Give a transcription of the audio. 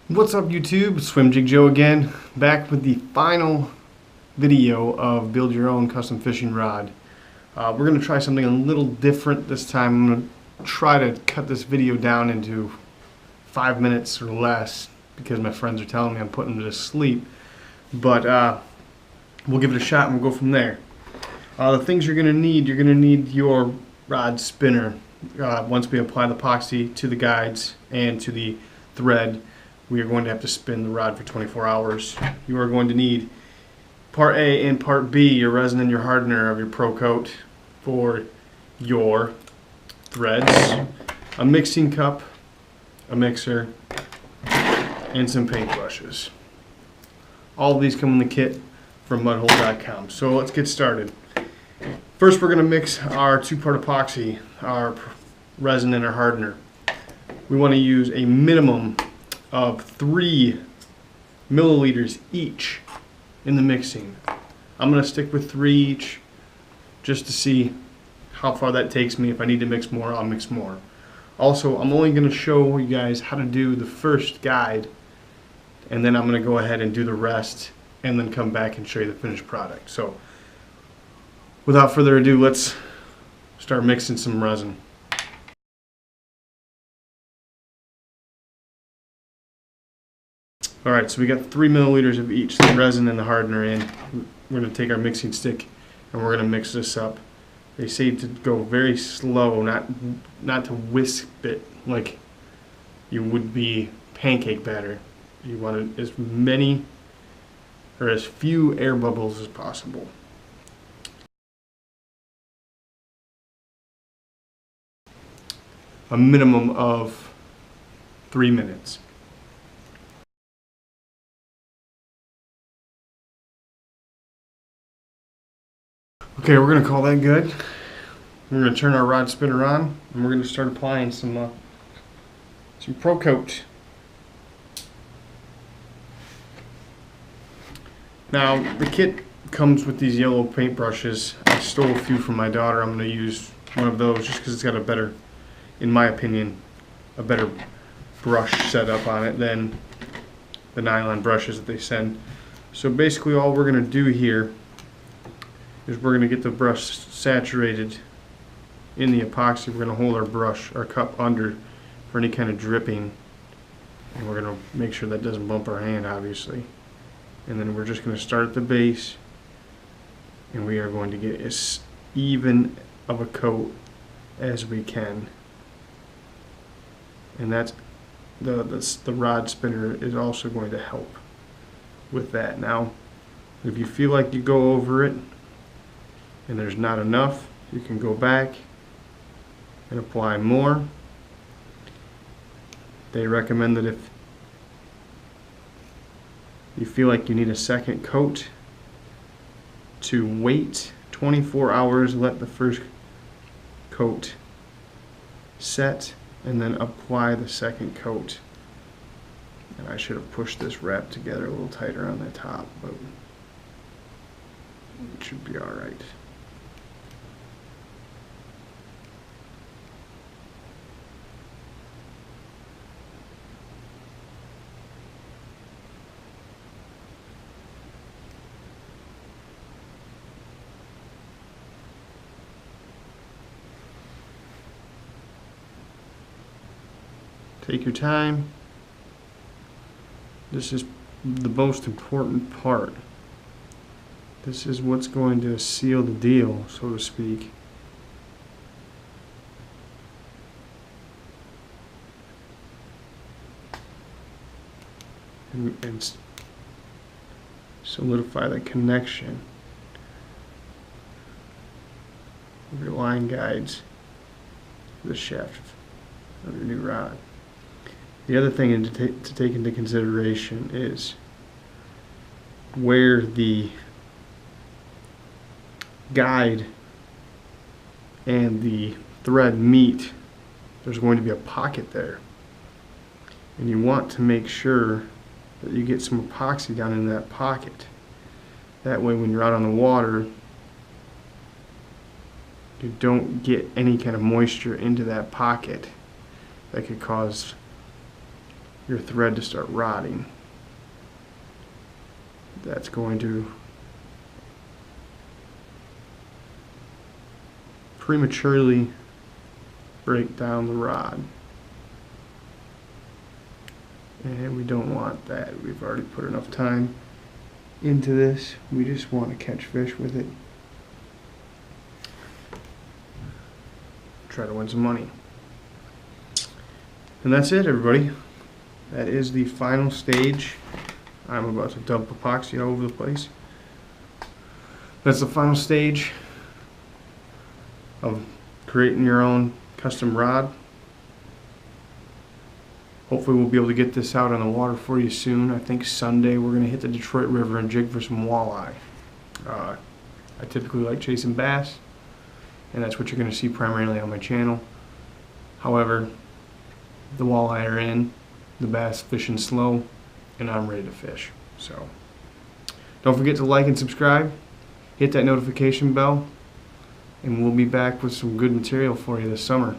What's up YouTube? SwimJigJOe again, back with the final video of build your own custom fishing rod. We're going to try something a little different this time. I'm going to try to cut this video down into 5 minutes or less because my friends are telling me I'm putting them to sleep. But we'll give it a shot and we'll go from there. The things you're going to need your rod spinner. Once we apply the epoxy to the guides and to the thread, we are going to have to spin the rod for 24 hours. You are going to need part A and part B, your resin and your hardener of your Pro Coat for your threads, a mixing cup, a mixer, and some paint brushes. All of these come in the kit from mudhole.com. So let's get started. First, we're going to mix our two-part epoxy, our resin and our hardener. We want to use a minimum of 3 milliliters each in the mixing. I'm going to stick with 3 each just to see how far that takes me. If I need to mix more, I'll mix more. Also, I'm only going to show you guys how to do the first guide, and then I'm going to go ahead and do the rest and then come back and show you the finished product. So without further ado, let's start mixing some resin. Alright, so we got 3 milliliters of each, the resin and the hardener in. We're going to take our mixing stick and we're going to mix this up. They say to go very slow, not to whisk it like you would be pancake batter. You want as many or as few air bubbles as possible. A minimum of 3 minutes. Okay, we're going to call that good. We're going to turn our rod spinner on and we're going to start applying some Pro Coat. Now, the kit comes with these yellow paint brushes. I stole a few from my daughter. I'm going to use one of those just because it's got a better, in my opinion, a better brush setup on it than the nylon brushes that they send. So basically all we're going to do here is we're going to get the brush saturated in the epoxy. We're going to hold our cup under for any kind of dripping, and we're going to make sure that doesn't bump our hand, obviously. And then we're just going to start at the base, and we are going to get as even of a coat as we can. And that's the rod spinner is also going to help with that. Now, if you feel like you go over it and there's not enough, you can go back and apply more. They recommend that if you feel like you need a second coat, to wait 24 hours, let the first coat set, and then apply the second coat. And I should have pushed this wrap together a little tighter on the top, but it should be alright. Take your time. This is the most important part. This is what's going to seal the deal, so to speak. And solidify the connection of your line guides to the shaft of your new rod. The other thing to take into consideration is where the guide and the thread meet, there's going to be a pocket there. And you want to make sure that you get some epoxy down in that pocket. That way when you're out on the water, you don't get any kind of moisture into that pocket that could cause your thread to start rotting. That's going to prematurely break down the rod. And we don't want that. We've already put enough time into this. We just want to catch fish with it. Try to win some money. And that's it, everybody. That is the final stage. I'm about to dump epoxy all over the place. That's the final stage of creating your own custom rod. Hopefully we'll be able to get this out on the water for you soon. I think Sunday we're going to hit the Detroit River and jig for some walleye. I typically like chasing bass, and that's what you're going to see primarily on my channel. However, the walleye are in, the bass fishing slow, and I'm ready to fish. So don't forget to like and subscribe, hit that notification bell, and we'll be back with some good material for you this summer.